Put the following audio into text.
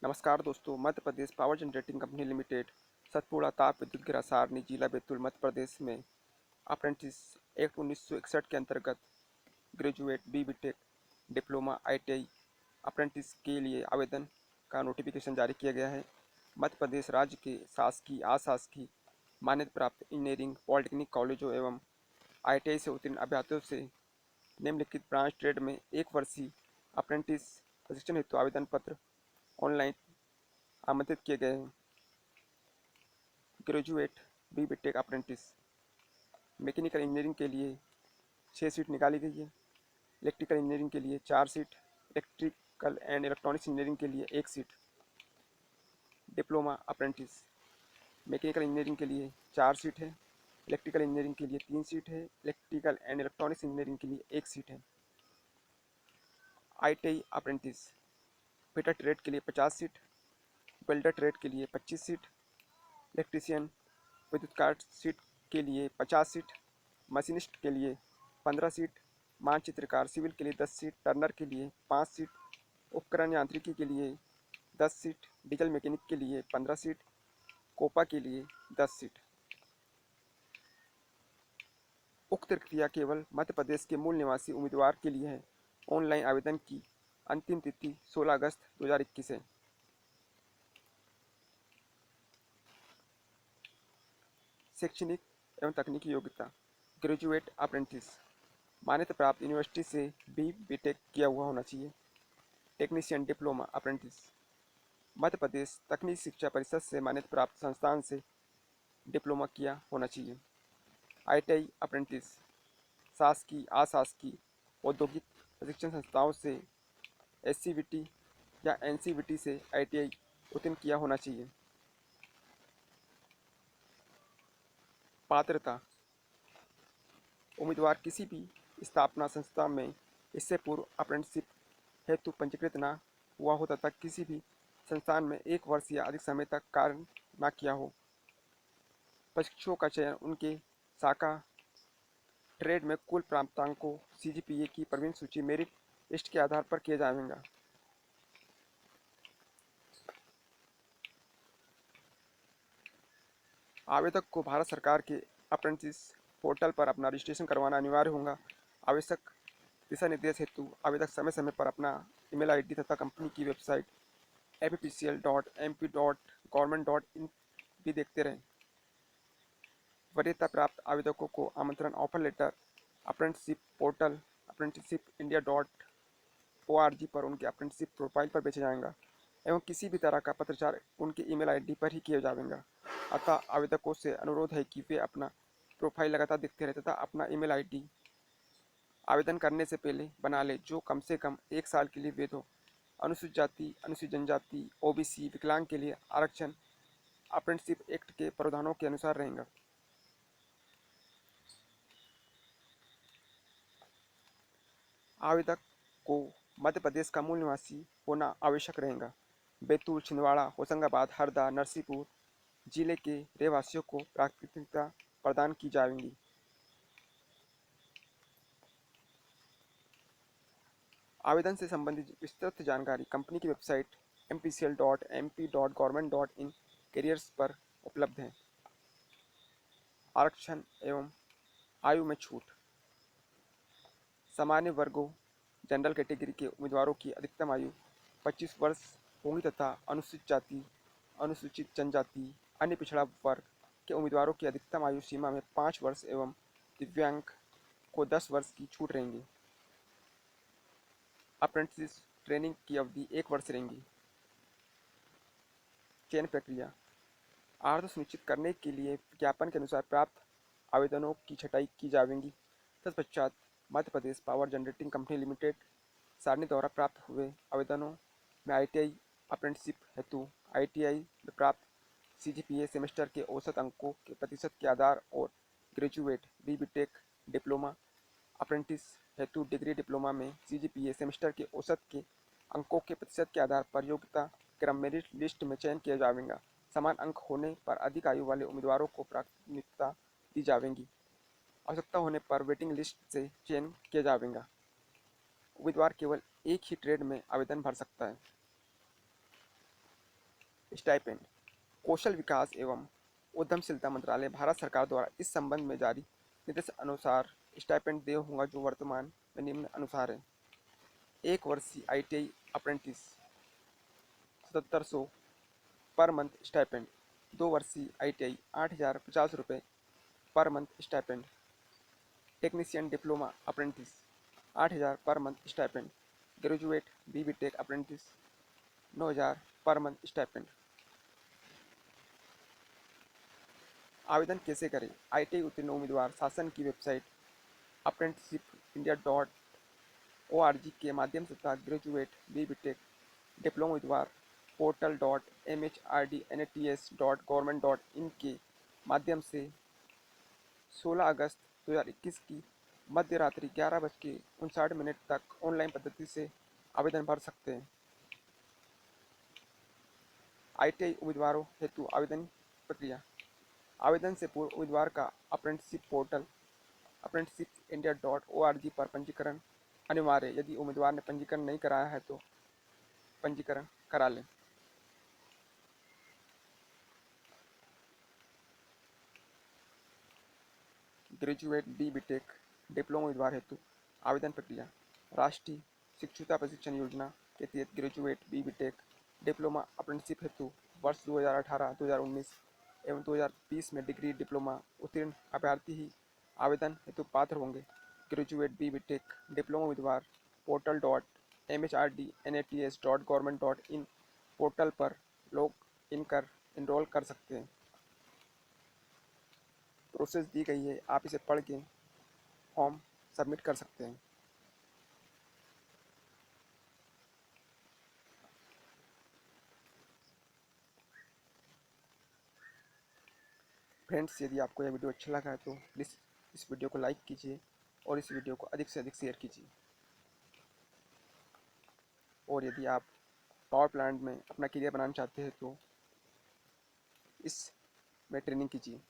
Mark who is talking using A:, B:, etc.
A: नमस्कार दोस्तों। Madhya Pradesh power generating company limited Satpura ताप विद्युत गिरा सारनी जिला बैतूल मध्य प्रदेश में अप्रेंटिस एक्ट 1961 के अंतर्गत graduate B tech diploma ITI apprentice के लिए आवेदन का नोटिफिकेशन जारी किया गया है। मध्य प्रदेश राज्य के शासकीय अशासकीय मान्यता प्राप्त इंजीनियरिंग पॉलिटेक्निक कॉलेजों एवं ITI से उत्तीर्ण अभ्यर्थियों से निम्नलिखित ब्रांच ट्रेड में एक वर्षीय अप्रेंटिस प्रशिक्षण हेतु आवेदन पत्र ऑनलाइन आमंत्रित किए गए हैं। Graduate B tech apprentice mechanical engineering के लिए 6 सीट निकाली गई है। इलेक्ट्रिकल इंजीनियरिंग के लिए 4 seat, electrical and electronics engineering के लिए 1 seat. Diploma apprentice mechanical engineering के लिए 4 सीट है, इलेक्ट्रिकल इंजीनियरिंग के लिए 3 सीट है, इलेक्ट्रिकल एंड इलेक्ट्रॉनिक्स इंजीनियरिंग के लिए 1 सीट है। ITI अप्रेंटिस फिटर ट्रेड के लिए 50 सीट, वेल्डर ट्रेड के लिए 25 सीट, इलेक्ट्रीशियन विद्युत सीट के लिए 50 सीट, मशीनिस्ट के लिए 15 सीट, मानचित्रकार सिविल के लिए 10 सीट, टर्नर के लिए 5 सीट, उपकरण यांत्रिकी के लिए 10 सीट, डीजल मैकेनिक के लिए 15 सीट, कोपा के लिए 10 सीट। उक्त प्रक्रिया केवल मध्य प्रदेश के मूल निवासी उम्मीदवार के लिए है। ऑनलाइन आवेदन की अंतिम तिथि 16 अगस्त 2021 है। शैक्षणिक एवं तकनीकी योग्यता ग्रेजुएट अप्रेंटिस मान्यता प्राप्त यूनिवर्सिटी से बी.टेक किया हुआ होना चाहिए। Technician diploma apprentice Madhya Pradesh तकनीकी शिक्षा परिषद से मान्यता प्राप्त संस्थान से डिप्लोमा किया होना चाहिए। ITI अप्रेंटिस शासकीय अशासकीय औद्योगिक प्रशिक्षण संस्थाओं से SCVT या NCVT से ITI उत्तीर्ण किया होना चाहिए। पात्रता उम्मीदवार किसी भी स्थापना संस्था में इससे पूर्व अप्रेंटिसशिप हेतु पंजीकृत न हुआ हो तथा किसी भी संस्थान में 1 वर्ष या अधिक समय तक कार्य न किया हो। प्रशिक्षुओं का चयन उनके शाखा ट्रेड में कुल प्राप्तांकों CGPA की प्रवीण सूची मेरिट लिस्ट के आधार पर किया जाएगा। आवेदक को भारत सरकार के अप्रेंटिस पोर्टल पर अपना रजिस्ट्रेशन करवाना अनिवार्य होगा। आवश्यक दिशा निर्देश हेतु आवेदक समय समय पर अपना ईमेल ID तथा कंपनी की वेबसाइट appcl.mp.government.in भी देखते रहें। वरीयता प्राप्त आवेदकों को आमंत्रण offer letter apprenticeship portal apprenticeship.india.org पर उनके अप्रेंटिसशिप प्रोफाइल पर भेजा जाएगा एवं किसी भी तरह का पत्राचार उनके ईमेल ID पर ही किया जाएगा। अतः आवेदकों से अनुरोध है कि वे अपना प्रोफाइल लगातार देखते रहें तथा अपना ईमेल ID आवेदन करने से पहले बना ले जो कम से कम 1 साल के लिए वैध हो। अनुसूचित जाति, अनुसूचित जनजाति, OBC, विकलांग के लिए आरक्षण अप्रेंटिसशिप एक्ट के प्रावधानों के अनुसार रहेगा। आवेदक को मध्य प्रदेश का मूल निवासी होना आवश्यक रहेगा। बैतूल, छिंदवाड़ा, होशंगाबाद, हरदा, नरसिंहपुर जिले के रहवासियों को प्राथमिकता प्रदान की जाएगी। आवेदन से संबंधित विस्तृत जानकारी कंपनी की वेबसाइट mpcl.mp.government.in कैरियर्स पर उपलब्ध है। आरक्षण एवं आयु में छूट सामान्य वर्गों जनरल कैटेगरी के उम्मीदवारों की अधिकतम आयु 25 वर्ष होगी तथा अनुसूचित जाति, अनुसूचित जनजाति, अन्य पिछड़ा वर्ग के उम्मीदवारों की अधिकतम आयु सीमा में 5 वर्ष एवं दिव्यांग को 10 वर्ष की छूट रहेंगी। अप्रेंटिस ट्रेनिंग की अवधि 1 वर्ष रहेंगी। चयन प्रक्रिया अर्हता सुनिश्चित करने के लिए विज्ञापन के अनुसार प्राप्त आवेदनों की छँटाई की जाएगी। तत्पश्चात मध्य Pradesh power generating company limited सारणी द्वारा प्राप्त हुए आवेदनों में ITI अप्रेंटिसशिप हेतु ITI में प्राप्त CGPA सेमेस्टर के औसत अंकों के प्रतिशत के आधार और ग्रेजुएट बी.टेक डिप्लोमा अप्रेंटिस हेतु डिग्री डिप्लोमा में CGPA सेमेस्टर के औसत के अंकों के प्रतिशत के आधार पर योग्यता क्रम मेरिट लिस्ट में चयन किया जाएगा। समान अंक होने पर अधिक आयु वाले उम्मीदवारों को प्राथमिकता दी जाएगी। आवश्यकता होने पर वेटिंग लिस्ट से चयन किया जाएगा। उम्मीदवार केवल एक ही ट्रेड में आवेदन भर सकता है। स्टाइपेंड। कौशल विकास एवं उद्यमशीलता मंत्रालय भारत सरकार द्वारा इस संबंध में जारी निर्देश अनुसार स्टाइपेंड देय होगा, जो वर्तमान में निम्न अनुसार है। 1 वर्षीय ITI apprentice 7700 per month stipend. 2 वर्षीय ITI 8050 रुपये per month stipend. Technician diploma apprentice 8000 per month stipend. Graduate BBTech apprentice 9000 per month stipend. आवेदन कैसे करें? ITI उत्तीर्ण उम्मीदवार शासन की वेबसाइट apprenticeshipindia.org के माध्यम से तथा ग्रेजुएट BBTech डिप्लोमा उम्मीदवार portal.mhrdnats.government.in के माध्यम से 16 अगस्त 2021 की मध्य रात्रि 11:59 तक ऑनलाइन पद्धति से आवेदन भर सकते हैं। ITI उम्मीदवारों हेतु आवेदन प्रक्रिया। आवेदन से पूर्व उम्मीदवार का अप्रेंटिसशिप पोर्टल apprenticeshipindia.org पर पंजीकरण अनिवार्य है। यदि उम्मीदवार ने पंजीकरण नहीं कराया है तो पंजीकरण करा लें। ग्रेजुएट BBTech डिप्लोमा उम्मीदवार हेतु आवेदन प्रक्रिया। राष्ट्रीय शिक्षुता प्रशिक्षण योजना के तहत ग्रेजुएट BBTech डिप्लोमा अप्रेंटिसशिप हेतु वर्ष 2018-2019 एवं 2020 में डिग्री डिप्लोमा उत्तीर्ण अभ्यर्थी ही आवेदन हेतु पात्र होंगे। ग्रेजुएट BBTech डिप्लोमा उम्मीदवार portal.mhrdnats.government.in पोर्टल पर लॉग इन कर इनरोल कर सकते हैं। प्रोसेस दी गई है, आप इसे पढ़ के फॉर्म सबमिट कर सकते हैं। फ्रेंड्स, यदि आपको यह वीडियो अच्छा लगा है तो प्लीज़ इस वीडियो को लाइक कीजिए और इस वीडियो को अधिक से अधिक शेयर कीजिए। और यदि आप पावर प्लांट में अपना करियर बनाना चाहते हैं तो इसमें ट्रेनिंग कीजिए।